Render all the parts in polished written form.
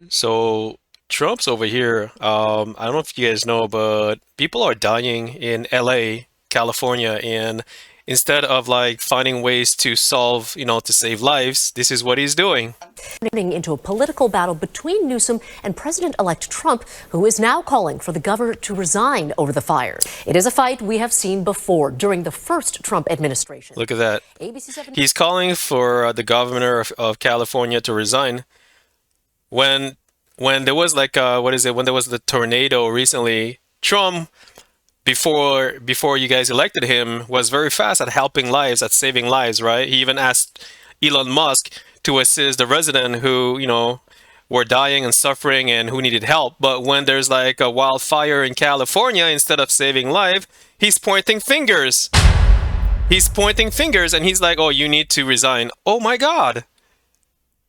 So Trump's over here. I don't know if you guys know, but people are dying in LA, California, and instead of like finding ways to solve, to save lives, this is what he's doing. Into a political battle between Newsom and President-elect Trump, who is now calling for the governor to resign over the fires. It is a fight we have seen before during the first Trump administration. Look at that. ABC 7 He's calling for the governor of California to resign when when there was like what is it? When there was the tornado recently, Trump before you guys elected him was very fast at helping lives, at saving lives, right? He even asked Elon Musk to assist the resident who, were dying and suffering and who needed help. But when there's like a wildfire in California, instead of saving life, he's pointing fingers. He's pointing fingers and he's like, "Oh, you need to resign." Oh my God.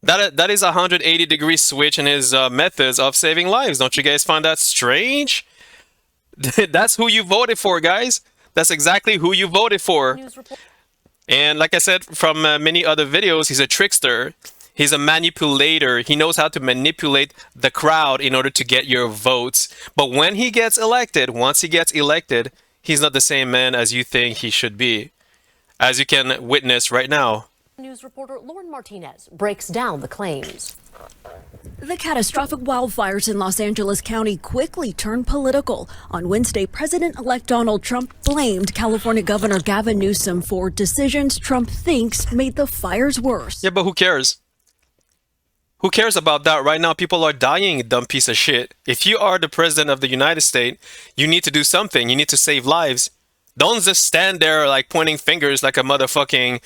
That is a 180-degree switch in his methods of saving lives. Don't you guys find that strange? That's who you voted for, guys. That's exactly who you voted for. And like I said from many other videos, he's a trickster. He's a manipulator. He knows how to manipulate the crowd in order to get your votes. But when he gets elected, once he gets elected, he's not the same man as you think he should be, as you can witness right now. News reporter Lauren Martinez breaks down the claims. The catastrophic wildfires in Los Angeles County quickly turned political. On Wednesday, President-elect Donald Trump blamed California Governor Gavin Newsom for decisions Trump thinks made the fires worse. Yeah, but who cares? Who cares about that? Right now, people are dying, you dumb piece of shit. If you are the president of the United States, you need to do something. You need to save lives. Don't just stand there like pointing fingers like a motherfucking,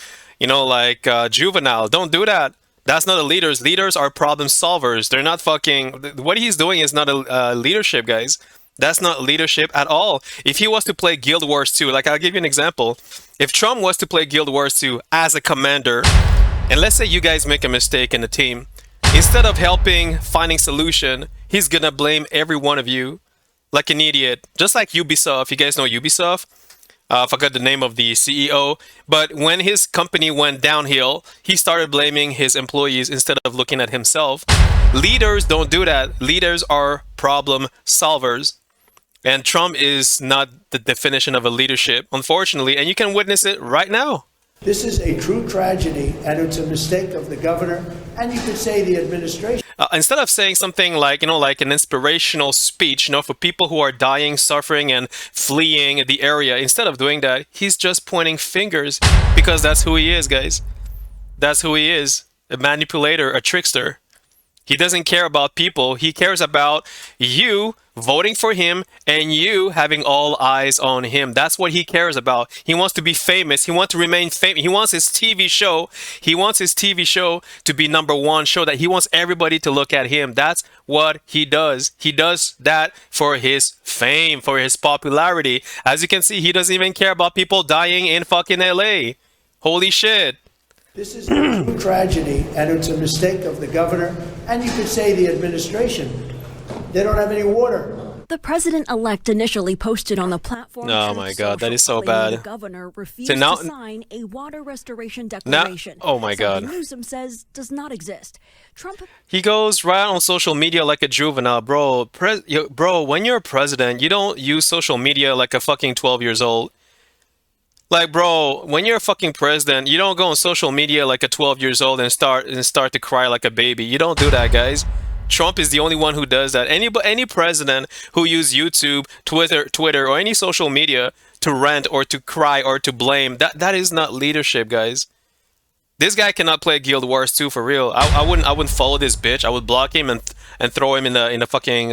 juvenile. Don't do that. That's not a leaders. Leaders are problem solvers. They're not fucking. What he's doing is not a leadership, guys. That's not leadership at all. If he was to play Guild Wars 2, like I'll give you an example. If Trump was to play Guild Wars 2 as a commander, and let's say you guys make a mistake in the team, instead of helping finding solution, he's gonna blame every one of you like an idiot. Just like Ubisoft. You guys know Ubisoft? I forgot the name of the CEO, but when his company went downhill, he started blaming his employees instead of looking at himself. Leaders don't do that. Leaders are problem solvers. And Trump is not the definition of a leadership, unfortunately, and you can witness it right now. This is a true tragedy, and it's a mistake of the governor, and you could say the administration. Instead of saying something like, like an inspirational speech, for people who are dying, suffering, and fleeing the area, instead of doing that, he's just pointing fingers because that's who he is, guys. That's who he is. A manipulator, a trickster. He doesn't care about people. He cares about you voting for him and you having all eyes on him. That's what he cares about. He wants to be famous. He wants to remain famous. He wants his TV show. He wants his TV show to be #1 show that he wants everybody to look at him. That's what he does. He does that for his fame, for his popularity. As you can see, he doesn't even care about people dying in fucking LA. Holy shit. This is a true tragedy, and it's a mistake of the governor, and you could say the administration. They don't have any water. The president-elect initially posted on the platform. Oh my God, that is so bad. The governor refused So now, to sign a water restoration declaration. oh my God. Newsom says does not exist. Trump. He goes right on social media like a juvenile, bro. Bro, when you're a president, you don't use social media like a fucking 12 years old. Like, bro, when you're a fucking president, you don't go on social media like a 12 years old and start to cry like a baby. You don't do that, guys. Trump is the only one who does that. Any president who uses YouTube, Twitter, or any social media to rant or to cry or to blame, that is not leadership, guys. This guy cannot play Guild Wars 2 for real. I wouldn't follow this bitch. I would block him and throw him in the fucking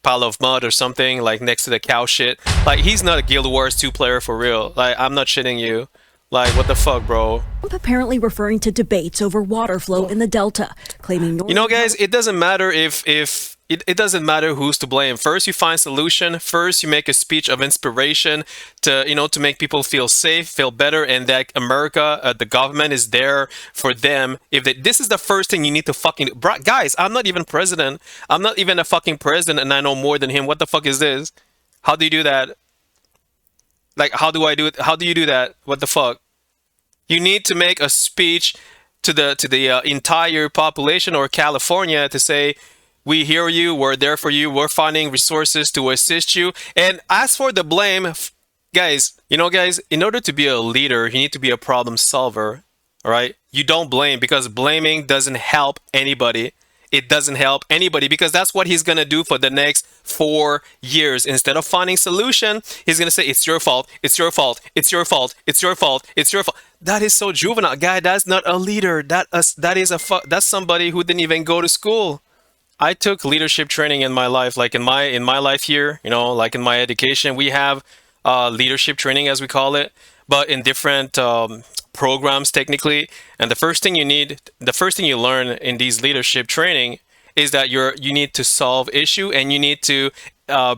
pile of mud or something, like next to the cow shit. Like, he's not a Guild Wars 2 player for real. Like, I'm not shitting you. Like, what the fuck, bro? Trump apparently referring to debates over water flow in the Delta, claiming. Guys, it doesn't matter if it doesn't matter who's to blame. First, you find solution. First, you make a speech of inspiration to to make people feel safe, feel better, and that America, the government is there for them. This is the first thing you need to fucking guys. I'm not even president. I'm not even a fucking president, and I know more than him. What the fuck is this? How do you do that? Like, how do I do it? How do you do that? What the fuck? You need to make a speech to the entire population or California to say, We hear you. We're there for you. We're finding resources to assist you. And as for the blame, guys, guys, in order to be a leader, you need to be a problem solver. All right? You don't blame, because blaming doesn't help anybody. It doesn't help anybody, because that's what he's going to do for the next 4 years. Instead of finding solution, he's going to say, it's your fault. It's your fault. It's your fault. It's your fault. It's your fault. That is so juvenile, guy. That's not a leader. That's somebody who didn't even go to school. I took leadership training in my life, like in my life here, like in my education, we have leadership training, as we call it, but in different programs technically. And the first thing you learn in these leadership training is that you need to solve issue, and you need to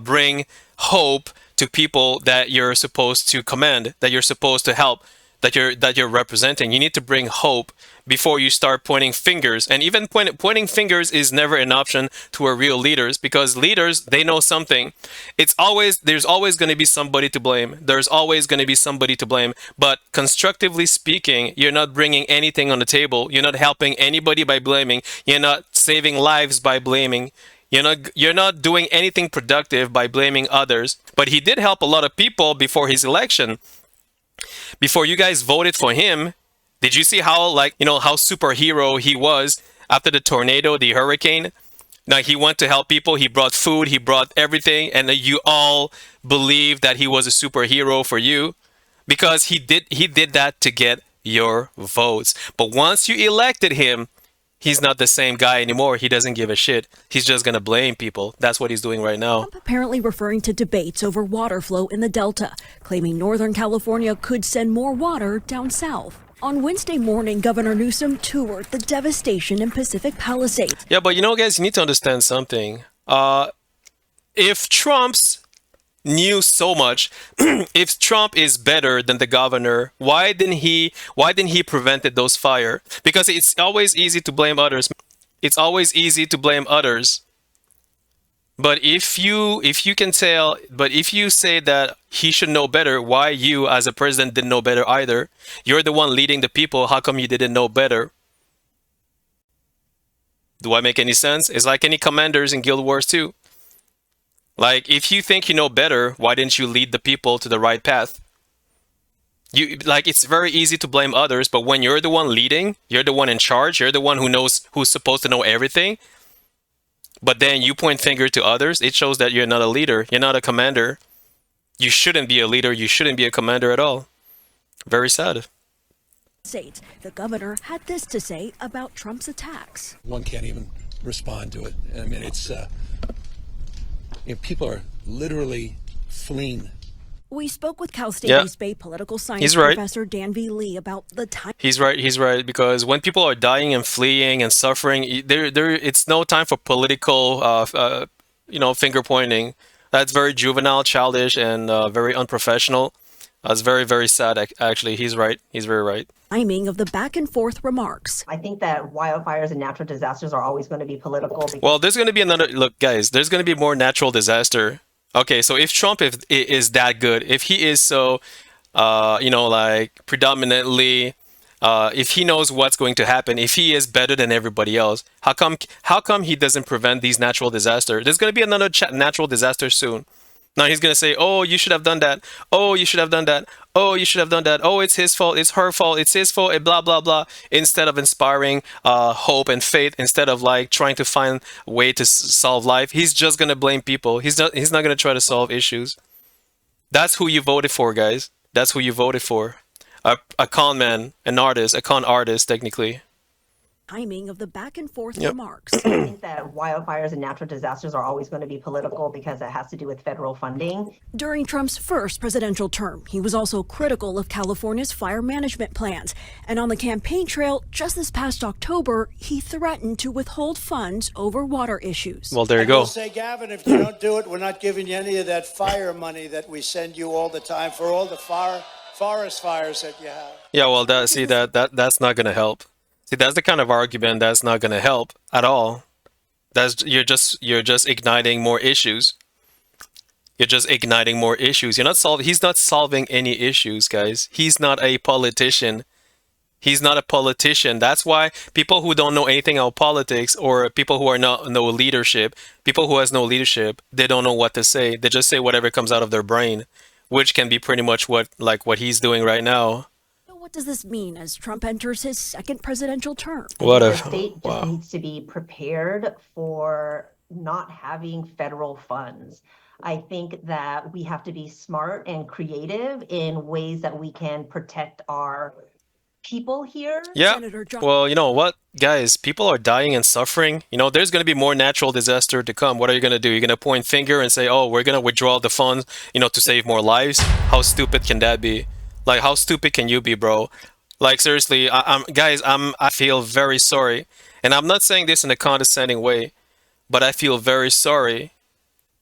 bring hope to people that you're supposed to command, that you're supposed to help, that you're representing. You need to bring hope before you start pointing fingers. And even pointing fingers is never an option to a real leaders, because leaders, they know something. There's always going to be somebody to blame. There's always going to be somebody to blame. But constructively speaking, you're not bringing anything on the table. You're not helping anybody by blaming. You're not saving lives by blaming. You're not doing anything productive by blaming others. But he did help a lot of people before his election. Before you guys voted for him, did you see how how superhero he was after the tornado, the hurricane? Now, he went to help people. He brought food. He brought everything. And you all believed that he was a superhero for you, because he did that to get your votes. But once you elected him, he's not the same guy anymore. He doesn't give a shit. He's just going to blame people. That's what he's doing right now. Trump apparently referring to debates over water flow in the Delta, claiming Northern California could send more water down south. On Wednesday morning, Governor Newsom toured the devastation in Pacific Palisades. Yeah, but guys, you need to understand something. If Trump's knew so much, if Trump is better than the governor, why didn't he prevented those fire? Because it's always easy to blame others. It's always easy to blame others. But if you say that he should know better, why you as a president didn't know better either? You're the one leading the people. How come you didn't know better? Do I make any sense? It's like any commanders in Guild Wars 2. Like, if you think you know better, why didn't you lead the people to the right path? It's very easy to blame others, but when you're the one leading, you're the one in charge, you're the one who's supposed to know everything, but then you point finger to others, it shows that you're not a leader. You're not a commander. You shouldn't be a leader. You shouldn't be a commander at all. Very sad. The governor had this to say about Trump's attacks. One can't even respond to it. I mean, it's people are literally fleeing. We spoke with Cal State East Bay political science professor Dan V. Lee about the time. He's right, because when people are dying and fleeing and suffering, it's no time for political, finger pointing. That's very juvenile, childish, and very unprofessional. That's very, very sad, actually. He's right. He's very right. Timing of the back and forth remarks. I think that wildfires and natural disasters are always going to be political. Well, there's going to be look, guys, there's going to be more natural disaster. Okay, so if Trump is that good, if he is so, predominantly, if he knows what's going to happen, if he is better than everybody else, how come he doesn't prevent these natural disasters? There's going to be another natural disaster soon. Now he's going to say, oh, you should have done that. Oh, you should have done that. Oh, you should have done that. Oh, it's his fault. It's her fault. It's his fault. And blah, blah, blah. Instead of inspiring hope and faith, instead of trying to find a way to solve life, he's just going to blame people. He's not going to try to solve issues. That's who you voted for, guys. That's who you voted for. A con man, a con artist, technically. Timing of the back and forth remarks. I think that wildfires and natural disasters are always going to be political because it has to do with federal funding. During Trump's first presidential term, he was also critical of California's fire management plans. And on the campaign trail, just this past October, he threatened to withhold funds over water issues. Well, there you go. We'll say, Gavin, if you don't do it, we're not giving you any of that fire money that we send you all the time for all the forest fires that you have. Yeah, well, that's not going to help. See, that's the kind of argument that's not going to help at all. You're just igniting more issues. You're just igniting more issues. He's not solving any issues, guys. He's not a politician. He's not a politician. That's why people who don't know anything about politics, or people who are not no leadership, people who has no leadership, they don't know what to say. They just say whatever comes out of their brain, which can be pretty much what he's doing right now. So what does this mean as Trump enters his second presidential term? What The a state just wow. needs to be prepared for not having federal funds. I think that we have to be smart and creative in ways that we can protect our people here. Yeah. Senator John. Well, you know what, guys? People are dying and suffering. You know, there's going to be more natural disaster to come. What are you going to do? You're going to point finger and say, "Oh, we're going to withdraw the funds, to save more lives." How stupid can that be? Like, how stupid can you be, bro? Like, seriously, I feel very sorry, and I'm not saying this in a condescending way, but I feel very sorry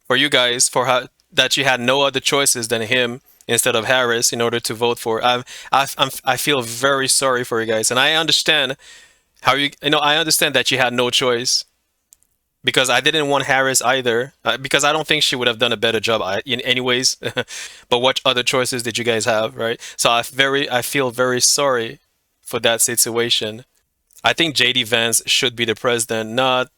for you guys for how that you had no other choices than him instead of Harris in order to vote for. I feel very sorry for you guys, and I understand how I understand that you had no choice, because I didn't want Harris either, because I don't think she would have done a better job in anyways. But what other choices did you guys have, right? So I feel very sorry for that situation. I think JD Vance should be the president, not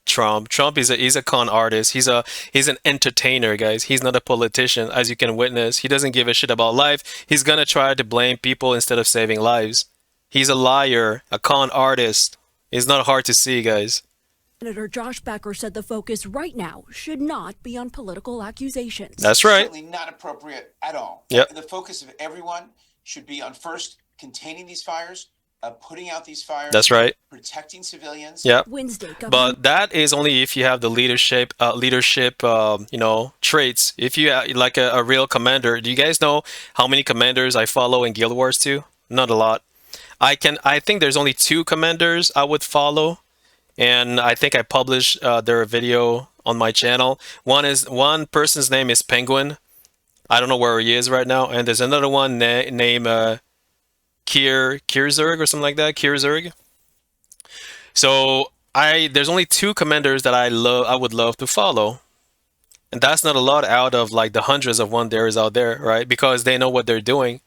Trump. Trump is a con artist. He's an entertainer, guys. He's not a politician, as you can witness. He doesn't give a shit about life. He's gonna try to blame people instead of saving lives. He's a liar, a con artist. It's not hard to see, guys. Senator Josh Becker said the focus right now should not be on political accusations. That's right. Certainly not appropriate at all. Yep. The focus of everyone should be on first containing these fires, putting out these fires. That's right. Protecting civilians. Yep. Wednesday, But that is only if you have the leadership traits. If you like a real commander. Do you guys know how many commanders I follow in Guild Wars 2? Not a lot. I think there's only 2 commanders I would follow, and I think I published their video on my channel. One person's name is Penguin. I don't know where he is right now, and there's another one named Kierzerg or something like that. Kierzerg. So there's only 2 commanders that I would love to follow, and that's not a lot out of like the hundreds of one there is out there, right? Because they know what they're doing.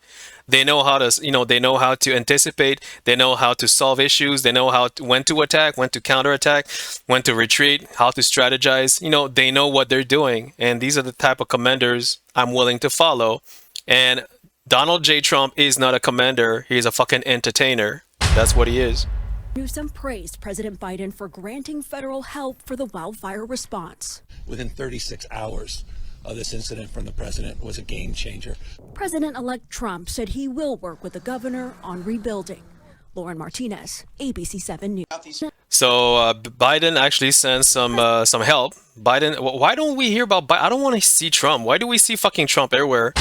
They know how to, they know how to anticipate. They know how to solve issues. They know when to attack, when to counterattack, when to retreat, how to strategize. They know what they're doing. And these are the type of commanders I'm willing to follow. And Donald J. Trump is not a commander. He's a fucking entertainer. That's what he is. Newsom praised President Biden for granting federal help for the wildfire response. Within 36 hours of this incident from the president was a game changer. President-elect Trump said he will work with the governor on rebuilding. Lauren Martinez, ABC 7 News. So Biden actually sent some help. Biden, why don't we hear about Biden? I don't want to see Trump. Why do we see fucking Trump everywhere?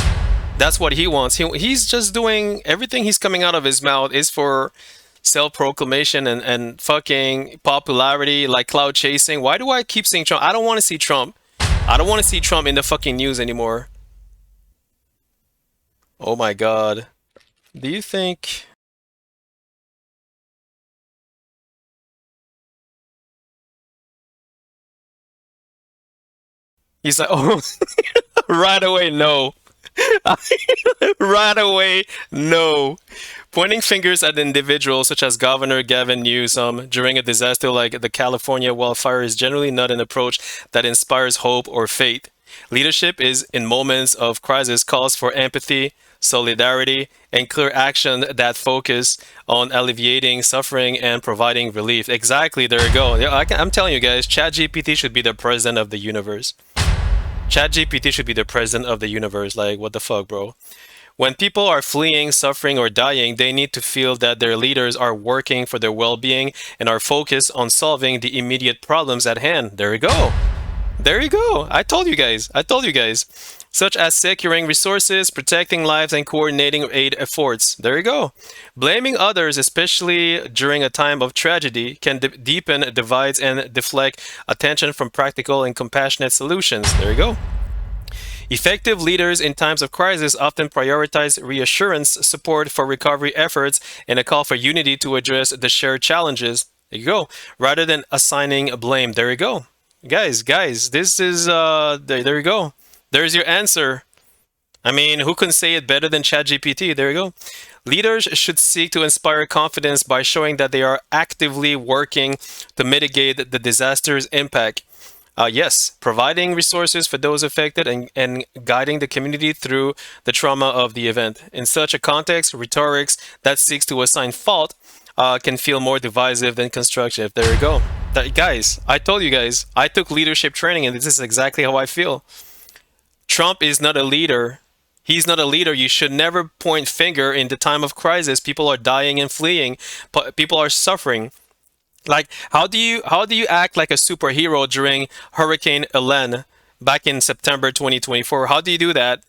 That's what he wants. He's just doing everything. He's coming out of his mouth is for self-proclamation and fucking popularity, like cloud chasing. Why do I keep seeing Trump? I don't want to see Trump. I don't want to see Trump in the fucking news anymore. Oh my God. Do you think... He's like, oh, right away, no. Right away, no. Pointing fingers at individuals such as Governor Gavin Newsom during a disaster like the California wildfire is generally not an approach that inspires hope or faith. Leadership is, in moments of crisis, calls for empathy, solidarity, and clear action that focus on alleviating suffering and providing relief. Exactly, there you go. Yeah, I'm telling you guys, ChatGPT should be the president of the universe. ChatGPT should be the president of the universe. Like, what the fuck, bro? When people are fleeing, suffering, or dying, they need to feel that their leaders are working for their well-being and are focused on solving the immediate problems at hand. There you go. There you go. I told you guys. Such as securing resources, protecting lives, and coordinating aid efforts. There you go. Blaming others, especially during a time of tragedy, can deepen divides and deflect attention from practical and compassionate solutions. There you go. Effective leaders in times of crisis often prioritize reassurance, support for recovery efforts, and a call for unity to address the shared challenges. There you go. Rather than assigning blame. There you go. Guys, this is, there you go. There's your answer. I mean, who can say it better than ChatGPT? There you go. Leaders should seek to inspire confidence by showing that they are actively working to mitigate the disaster's impact. Yes, providing resources for those affected and guiding the community through the trauma of the event. In such a context, rhetorics that seeks to assign fault can feel more divisive than constructive. There you go. Guys, I told you guys, I took leadership training, and this is exactly how I feel. Trump is not a leader. He's not a leader. You should never point finger in the time of crisis. People are dying and fleeing. People are suffering. Like, how do you act like a superhero during Hurricane Helene back in September 2024? How do you do that?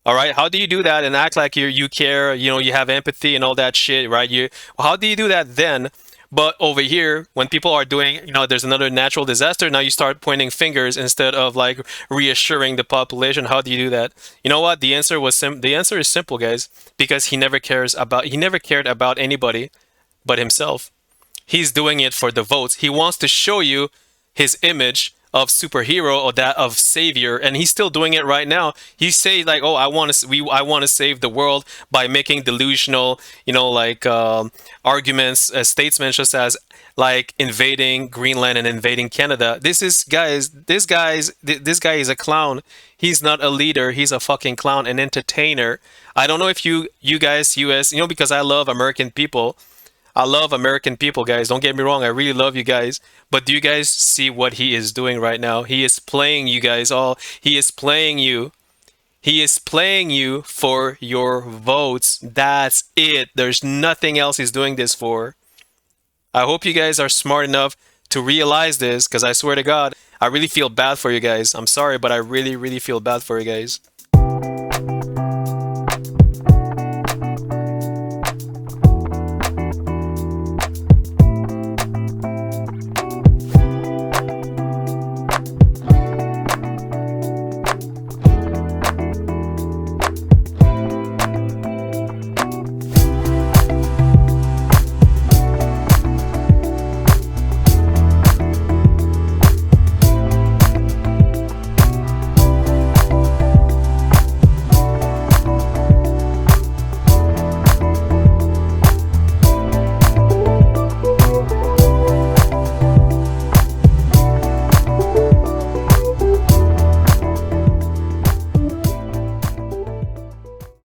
All right, how do you do that and act like you care? You know, you have empathy and all that shit, right? How do you do that then? But over here, when people are doing, there's another natural disaster, now you start pointing fingers instead of like reassuring the population. How do you do that? You know what? The answer is simple, guys, because he never cared about anybody but himself. He's doing it for the votes. He wants to show you his image of superhero or that of savior, and he's still doing it right now. He say like, "Oh, I want to save the world," by making delusional, arguments, statesmen such as like invading Greenland and invading Canada. This guy is a clown. He's not a leader. He's a fucking clown, an entertainer. I don't know if you guys, US, because I love American people. I love American people, guys. Don't get me wrong. I really love you guys. But do you guys see what he is doing right now? He is playing you guys all. He is playing you. He is playing you for your votes. That's it. There's nothing else he's doing this for. I hope you guys are smart enough to realize this, because I swear to God, I really feel bad for you guys. I'm sorry, but I really, really feel bad for you guys.